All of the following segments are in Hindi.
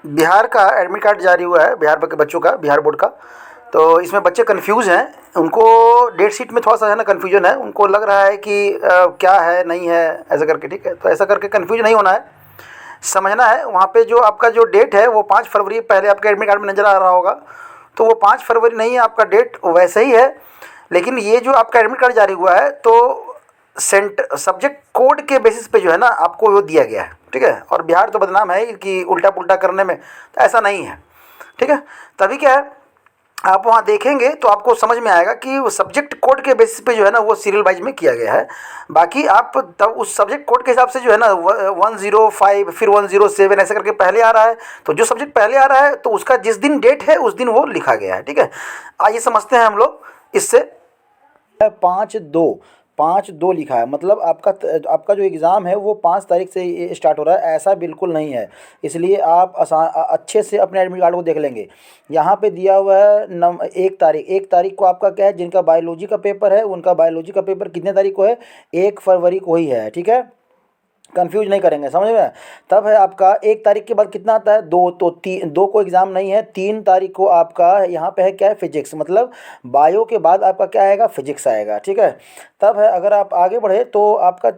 बिहार का एडमिट कार्ड जारी हुआ है, बिहार के बच्चों का, बिहार बोर्ड का। तो इसमें बच्चे कन्फ्यूज़ हैं, उनको डेट शीट में थोड़ा-सा है ना कन्फ्यूजन है, उनको लग रहा है कि क्या है, नहीं है, ऐसा करके, ठीक है? तो ऐसा करके कन्फ्यूज़ नहीं होना है, समझना है। वहाँ पे जो आपका जो डेट है वो 5 फरवरी पहले आपके एडमिट कार्ड में नज़र आ रहा होगा, तो वो 5 फरवरी नहीं है, आपका डेट वैसे ही है। लेकिन ये जो आपका एडमिट कार्ड जारी हुआ है तो सब्जेक्ट कोड के बेसिस पे जो है ना आपको वो दिया गया है, ठीक है? और बिहार तो बदनाम है कि उल्टा पुल्टा करने में, तो ऐसा नहीं है, ठीक है? तभी क्या है, आप वहाँ देखेंगे तो आपको समझ में आएगा कि वो सब्जेक्ट कोड के बेसिस पे जो है ना वो सीरियल वाइज में किया गया है। बाकी आप तब उस सब्जेक्ट कोड के हिसाब से जो है ना 105 फिर 107 ऐसे करके पहले आ रहा है, तो जो सब्जेक्ट पहले आ रहा है तो उसका जिस दिन डेट है उस दिन वो लिखा गया है, ठीक है? आइए समझते हैं हम लोग इससे। 5/2, 5/2 लिखा है, मतलब आपका जो एग्ज़ाम है वो 5 तारीख से ये स्टार्ट हो रहा है, ऐसा बिल्कुल नहीं है। इसलिए आप अच्छे से अपने एडमिट कार्ड को देख लेंगे। यहाँ पे दिया हुआ है 1 तारीख, 1 तारीख को आपका क्या है, जिनका बायोलॉजी का पेपर है उनका बायोलॉजी का पेपर कितने तारीख को है, 1 फरवरी को ही है, ठीक है? कंफ्यूज नहीं करेंगे, समझ में आया? तब है आपका 1 तारीख के बाद कितना आता है, 2, तो 2 को एग्ज़ाम नहीं है। 3 तारीख को आपका यहाँ पे है क्या है, फिजिक्स, मतलब बायो के बाद आपका क्या आएगा, फिजिक्स आएगा, ठीक है? तब है अगर आप आगे बढ़े तो आपका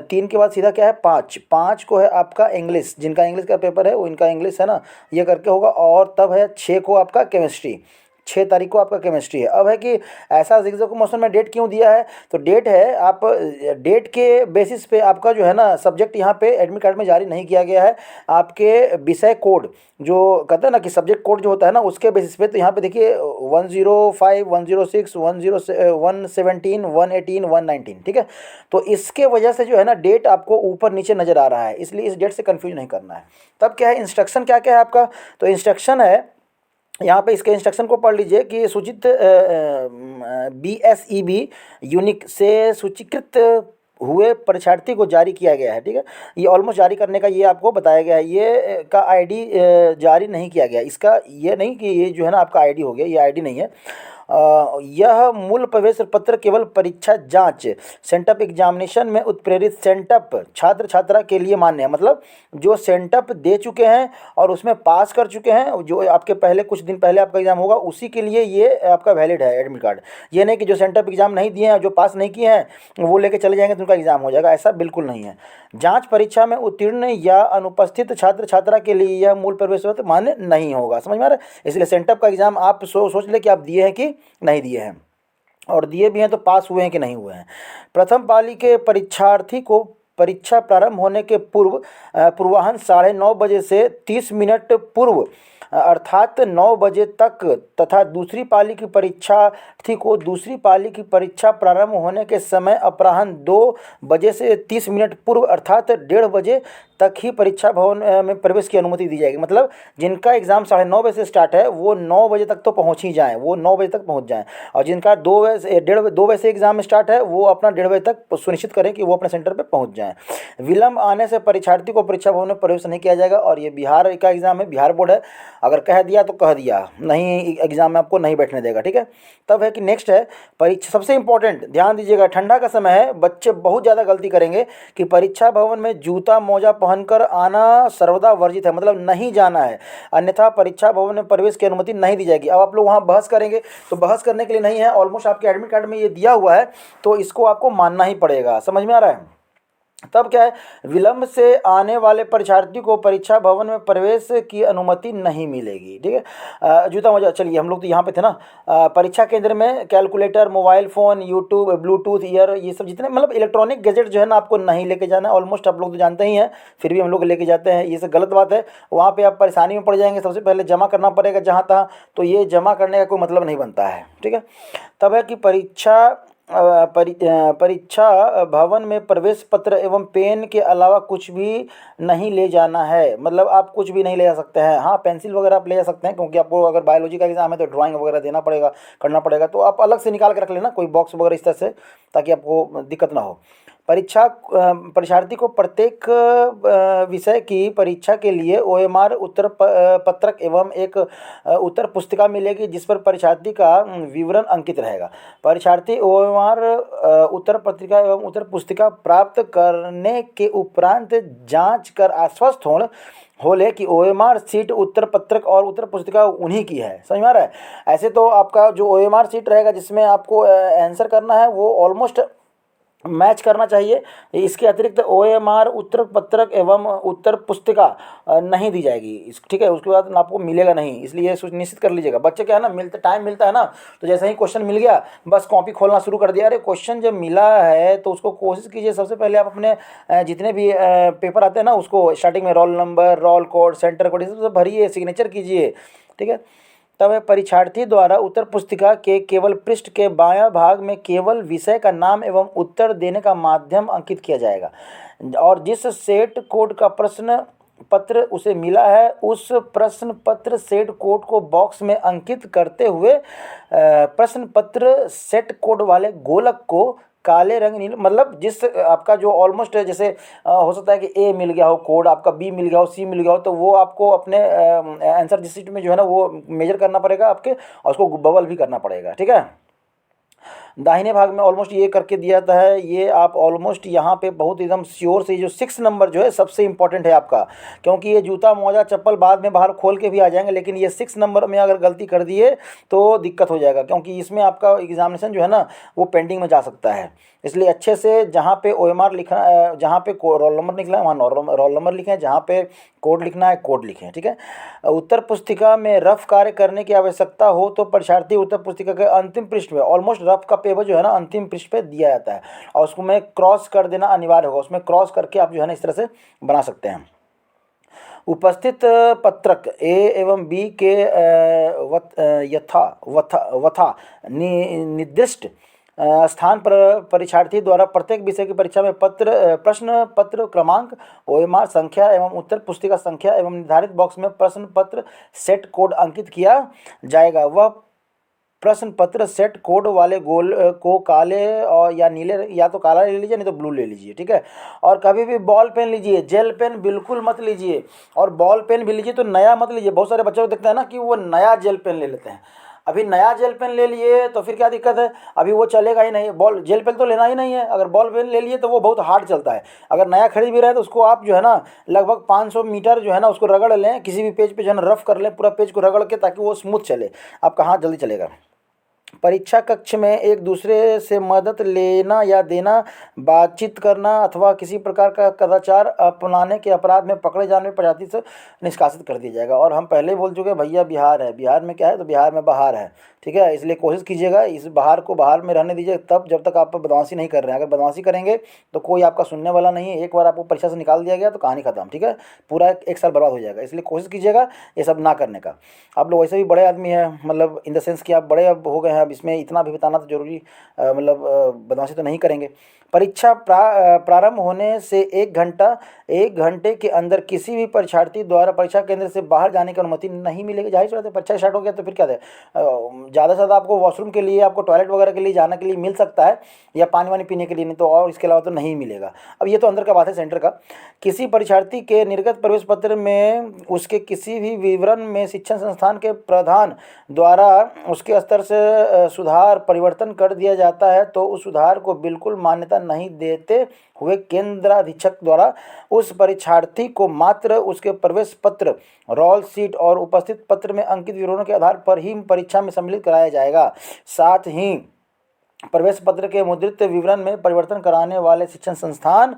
3 के बाद सीधा क्या है, 5 को है आपका इंग्लिश, जिनका इंग्लिश का पेपर है वो इनका इंग्लिश है ना, ये करके होगा। और तब है 6 को आपका केमिस्ट्री, 6 तारीख को आपका केमिस्ट्री है। अब है कि ऐसा जिक्र को मौसम में डेट क्यों दिया है, तो डेट है, आप डेट के बेसिस पे आपका जो है ना सब्जेक्ट यहाँ पे एडमिट कार्ड में जारी नहीं किया गया है। आपके विषय कोड जो कहते हैं ना कि सब्जेक्ट कोड जो होता है ना उसके बेसिस पे, तो यहाँ पे देखिए 105, 106, 117, 118, 119, ठीक है? तो इसके वजह से जो है ना डेट आपको ऊपर नीचे नज़र आ रहा है, इसलिए इस डेट से कन्फ्यूज नहीं करना है। तब क्या है, इंस्ट्रक्शन क्या क्या है आपका, तो इंस्ट्रक्शन है यहाँ पे, इसके इंस्ट्रक्शन को पढ़ लीजिए कि सूचित BSEB यूनिक से सूचीकृत हुए परीक्षार्थी को जारी किया गया है, ठीक है? ये ऑलमोस्ट जारी करने का ये आपको बताया गया है, ये का आईडी जारी नहीं किया गया, इसका ये नहीं कि ये जो है ना आपका आईडी हो गया, ये आईडी नहीं है। यह मूल प्रवेश पत्र केवल परीक्षा जांच सेंटअप एग्जामिनेशन में उत्प्रेरित सेंटअप छात्र छात्रा के लिए मान्य है, मतलब जो सेंटअप दे चुके हैं और उसमें पास कर चुके हैं, जो आपके पहले कुछ दिन पहले आपका एग्ज़ाम होगा उसी के लिए ये आपका वैलिड है एडमिट कार्ड। ये नहीं कि जो सेंटअप एग्ज़ाम नहीं दिए हैं, जो पास नहीं किए हैं वो लेके चले जाएंगे तो उनका एग्ज़ाम हो जाएगा, ऐसा बिल्कुल नहीं है। जांच परीक्षा में उत्तीर्ण या अनुपस्थित छात्र छात्रा के लिए यह मूल प्रवेश पत्र मान्य नहीं होगा, समझ में आ रहा है? इसलिए सेंटअप का एग्ज़ाम आप सोच ले कि आप दिए हैं कि नहीं दिए हैं, और दिए भी हैं तो पास हुए हैं कि नहीं हुए हैं। प्रथम पाली के परीक्षार्थी को परीक्षा प्रारंभ होने के पूर्वाह्न 9:30 से 30 मिनट पूर्व अर्थात 9 बजे तक तथा दूसरी पाली की परीक्षार्थी को दूसरी पाली की परीक्षा प्रारंभ होने के समय अपराह्न 2 बजे से 30 मिनट पूर्व अर्थात 1:30 बजे तक ही परीक्षा भवन में प्रवेश की अनुमति दी जाएगी। मतलब जिनका एग्ज़ाम 9:30 बजे से स्टार्ट है वो 9 बजे तक तो पहुँच ही जाएँ, वो 9 बजे तक पहुँच जाएँ, और जिनका 2 बजे से एग्ज़ाम स्टार्ट है वो अपना 1:30 बजे तक सुनिश्चित करें कि वो अपने सेंटर पर पहुँच जाएँ। विलम्ब आने से परीक्षार्थी को परीक्षा भवन में प्रवेश नहीं किया जाएगा, और ये बिहार का एग्ज़ाम है, बिहार बोर्ड है, अगर कह दिया तो कह दिया, नहीं एग्ज़ाम में आपको नहीं बैठने देगा, ठीक है? तब है कि नेक्स्ट है परीक्षा, सबसे इंपॉर्टेंट ध्यान दीजिएगा, ठंडा का समय है, बच्चे बहुत ज़्यादा गलती करेंगे कि परीक्षा भवन में जूता मोजा पहनकर आना सर्वदा वर्जित है, मतलब नहीं जाना है, अन्यथा परीक्षा भवन में प्रवेश की अनुमति नहीं दी जाएगी। अब आप लोग वहाँ बहस करेंगे तो बहस करने के लिए नहीं है, ऑलमोस्ट आपके एडमिट कार्ड में ये दिया हुआ है, तो इसको आपको मानना ही पड़ेगा, समझ में आ रहा है? तब क्या है, विलंब से आने वाले परीक्षार्थी को परीक्षा भवन में प्रवेश की अनुमति नहीं मिलेगी, ठीक है? जूता मोजा, चलिए हम लोग तो यहाँ पे थे ना। परीक्षा केंद्र में calculator, mobile phone, YouTube, Bluetooth, year, ये सब जितने मतलब इलेक्ट्रॉनिक गैजेट जो है ना आपको नहीं लेके जाना है, ऑलमोस्ट आप लोग तो जानते ही हैं, फिर भी हम लोग लेके जाते हैं, ये सब गलत बात है। वहाँ पर आप परेशानी में पड़ जाएंगे, सबसे पहले जमा करना पड़ेगा जहाँ तहाँ, तो ये जमा करने का कोई मतलब नहीं बनता है, ठीक है? तब है कि परीक्षा भवन में प्रवेश पत्र एवं पेन के अलावा कुछ भी नहीं ले जाना है, मतलब आप कुछ भी नहीं ले जा सकते हैं। हाँ, पेंसिल वगैरह आप ले जा सकते हैं, क्योंकि आपको अगर बायोलॉजी का एग्जाम है तो ड्राइंग वगैरह देना पड़ेगा, करना पड़ेगा, तो आप अलग से निकाल के रख लेना कोई बॉक्स वगैरह इस तरह से, ताकि आपको दिक्कत ना हो। परीक्षार्थी को प्रत्येक विषय की परीक्षा के लिए ओएमआर उत्तर पत्रक एवं एक उत्तर पुस्तिका मिलेगी, जिस पर परीक्षार्थी का विवरण अंकित रहेगा। परीक्षार्थी ओएमआर उत्तर पत्रिका एवं उत्तर पुस्तिका प्राप्त करने के उपरांत जांच कर आश्वस्त हो ले कि ओएमआर सीट उत्तर पत्रक और उत्तर पुस्तिका उन्हीं की है। समझ में आ रहा है? ऐसे तो आपका जो ओएमआर सीट रहेगा जिसमें आपको आंसर करना है वो ऑलमोस्ट मैच करना चाहिए। इसके अतिरिक्त ओएमआर उत्तर पत्रक एवं उत्तर पुस्तिका नहीं दी जाएगी, ठीक है। उसके बाद आपको मिलेगा नहीं, इसलिए सुनिश्चित कर लीजिएगा। बच्चे क्या है ना, टाइम मिलता है ना, तो जैसे ही क्वेश्चन मिल गया बस कॉपी खोलना शुरू कर दिया। अरे क्वेश्चन जब मिला है तो उसको कोशिश कीजिए, सबसे पहले आप अपने जितने भी पेपर आते हैं ना उसको स्टार्टिंग में roll number, roll code, centre code, ये सब भरिए, सिग्नेचर कीजिए, ठीक है। तब परीक्षार्थी द्वारा उत्तर पुस्तिका के केवल पृष्ठ के बायां भाग में केवल विषय का नाम एवं उत्तर देने का माध्यम अंकित किया जाएगा, और जिस सेट कोड का प्रश्न पत्र उसे मिला है उस प्रश्न पत्र सेट कोड को बॉक्स में अंकित करते हुए प्रश्न पत्र सेट कोड वाले गोलक को काले रंग नीले, मतलब जिस आपका जो ऑलमोस्ट जैसे हो सकता है कि ए मिल गया हो कोड, आपका बी मिल गया हो, सी मिल गया हो, तो वो आपको अपने आंसर शीट में जो है ना वो मेजर करना पड़ेगा आपके, और उसको बबल भी करना पड़ेगा, ठीक है। दाहिने भाग में ऑलमोस्ट ये करके दिया था है, ये आप ऑलमोस्ट यहाँ पे बहुत एकदम श्योर से जो 6 नंबर जो है सबसे इंपॉर्टेंट है आपका, क्योंकि ये जूता मोजा चप्पल बाद में बाहर खोल के भी आ जाएंगे, लेकिन ये 6 नंबर में अगर गलती कर दिए तो दिक्कत हो जाएगा, क्योंकि इसमें आपका एग्जामिनेशन जो है ना वो पेंडिंग में जा सकता है। इसलिए अच्छे से जहाँ पे ओएमआर लिखना, जहाँ पे रोल नंबर निकला है वहाँ रोल नंबर लिखें, जहाँ पे कोड लिखना है कोड लिखें, ठीक है। उत्तर पुस्तिका में रफ कार्य करने की आवश्यकता हो तो परीक्षार्थी उत्तर पुस्तिका के अंतिम पृष्ठ में, ऑलमोस्ट रफ का पेपर जो है ना अंतिम पृष्ठ पे दिया जाता है, और उसको में क्रॉस कर देना अनिवार्य होगा, उसमें क्रॉस करके आप जो है ना इस तरह से बना सकते हैं। उपस्थित पत्रक ए एवं बी के वथा निर्दिष्ट स्थान पर परीक्षार्थी द्वारा प्रत्येक विषय की परीक्षा में प्रश्न पत्र क्रमांक, ओएमआर संख्या एवं उत्तर पुस्तिका संख्या एवं निर्धारित बॉक्स में प्रश्न पत्र सेट कोड अंकित किया जाएगा। वह प्रश्न पत्र सेट कोड वाले गोल को काले और या नीले, या तो काला ले लीजिए नहीं तो ब्लू ले लीजिए, ठीक है। और कभी भी बॉल पेन लीजिए, जेल पेन बिल्कुल मत लीजिए, और बॉल पेन भी लीजिए तो नया मत लीजिए। बहुत सारे बच्चों को देखते हैं ना कि वो नया जेल पेन ले लेते हैं। अभी नया जेल पेन ले लिए तो फिर क्या दिक्कत है, अभी वो चलेगा ही नहीं। बॉल जेल पेन तो लेना ही नहीं है, अगर बॉल पेन ले लिए तो वो बहुत हार्ड चलता है। अगर नया खरीद भी रहे तो उसको आप जो है ना लगभग 500 मीटर जो है ना उसको रगड़ लें, किसी भी पेज पे जो है ना रफ कर लें पूरा पेज को रगड़ के, ताकि वो स्मूथ चले, आपका हाथ जल्दी चलेगा। परीक्षा कक्ष में एक दूसरे से मदद लेना या देना, बातचीत करना अथवा किसी प्रकार का कदाचार अपनाने के अपराध में पकड़े जाने पर परीक्षार्थी से निष्कासित कर दिया जाएगा। और हम पहले बोल चुके हैं भैया बिहार है, बिहार में क्या है तो बिहार में बाहर है, ठीक है। इसलिए कोशिश कीजिएगा इस बाहर को बाहर में रहने दीजिए, तब जब तक आप बदमाशी नहीं कर रहे हैं। अगर बदमाशी करेंगे तो कोई आपका सुनने वाला नहीं है, एक बार आपको परीक्षा से निकाल दिया गया तो कहानी खत्म, ठीक है। पूरा एक साल बर्बाद हो जाएगा। इसलिए कोशिश कीजिएगा ये सब ना करने का। आप लोग वैसे भी बड़े आदमी हैं, मतलब इन द सेंस कि आप बड़े अब हो गए हैं, अब इसमें इतना भी बताना तो जरूरी, मतलब बदमाशी तो नहीं करेंगे। परीक्षा प्रारंभ होने से 1 घंटे के अंदर किसी भी परीक्षार्थी द्वारा परीक्षा केंद्र से बाहर जाने की अनुमति नहीं मिलेगी। जाहिर सी बात है, परीक्षा स्टार्ट हो गया तो फिर क्या है, ज़्यादा से ज़्यादा आपको वॉशरूम के लिए, आपको टॉयलेट वगैरह के लिए जाने के लिए मिल सकता है, या पानी वानी पीने के लिए, नहीं तो और इसके अलावा तो नहीं मिलेगा। अब ये तो अंदर का बात है सेंटर का। किसी परीक्षार्थी के निर्गत प्रवेश पत्र में उसके किसी भी विवरण में शिक्षण संस्थान के प्रधान द्वारा उसके स्तर से सुधार परिवर्तन कर दिया जाता है तो उस सुधार को बिल्कुल मान्यता नहीं देते हुए केंद्राधीक्षक द्वारा उस परीक्षार्थी को मात्र उसके प्रवेश पत्र, रोल सीट और उपस्थित पत्र में अंकित विवरणों के आधार पर ही परीक्षा में सम्मिलित कराया जाएगा। साथ ही प्रवेश पत्र के मुद्रित विवरण में परिवर्तन कराने वाले शिक्षण संस्थान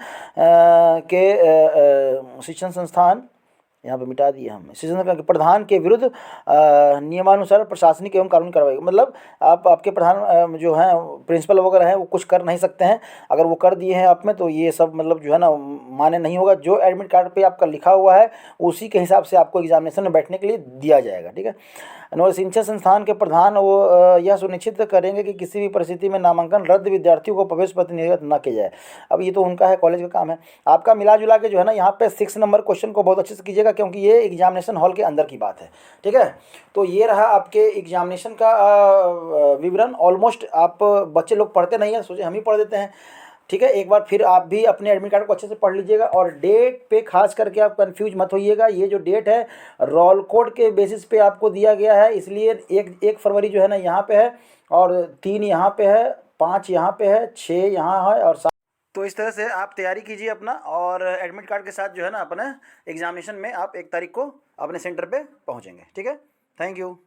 यहाँ पे मिटा दिया हम, शिक्षण के प्रधान के विरुद्ध नियमानुसार प्रशासनिक एवं कानूनी कार्रवाई। मतलब आपके प्रधान जो हैं प्रिंसिपल वगैरह हैं वो कुछ कर नहीं सकते हैं, अगर वो कर दिए हैं आप में तो ये सब मतलब जो है ना मान्य नहीं होगा। जो एडमिट कार्ड पे आपका लिखा हुआ है उसी के हिसाब से आपको एग्जामिनेशन में बैठने के लिए दिया जाएगा, ठीक है। शिक्षण संस्थान के प्रधान वो यह सुनिश्चित करेंगे कि किसी भी परिस्थिति में नामांकन रद्द विद्यार्थियों को प्रवेश पत्र निर्गत न किया जाए। अब ये तो उनका है, कॉलेज का काम है। आपका मिला जुला के जो है ना यहाँ पे 6 नंबर क्वेश्चन को बहुत अच्छे से कीजिएगा, क्योंकि ये एग्जामिनेशन हॉल के अंदर की बात है, ठीक है। तो ये रहा आपके एग्जामिनेशन का विवरण। ऑलमोस्ट आप बच्चे लोग पढ़ते नहीं हैं, सोचे हम ही पढ़ देते हैं। ठीक है। एक बार फिर आप भी अपने एडमिट कार्ड को अच्छे से पढ़ लीजिएगा, और डेट पे खास करके आप कंफ्यूज मत होइएगा। ये जो डेट है रोल कोड के बेसिस पे आपको दिया गया है, इसलिए 1 फरवरी जो है ना यहाँ पे है, और 3 यहाँ पे है, 5 यहाँ पे है, 6 यहाँ है, और 7। तो इस तरह से आप तैयारी कीजिए अपना, और एडमिट कार्ड के साथ जो है ना अपना एग्जामिनेशन में आप 1 तारीख को अपने सेंटर पे पहुँचेंगे। ठीक है, थैंक यू।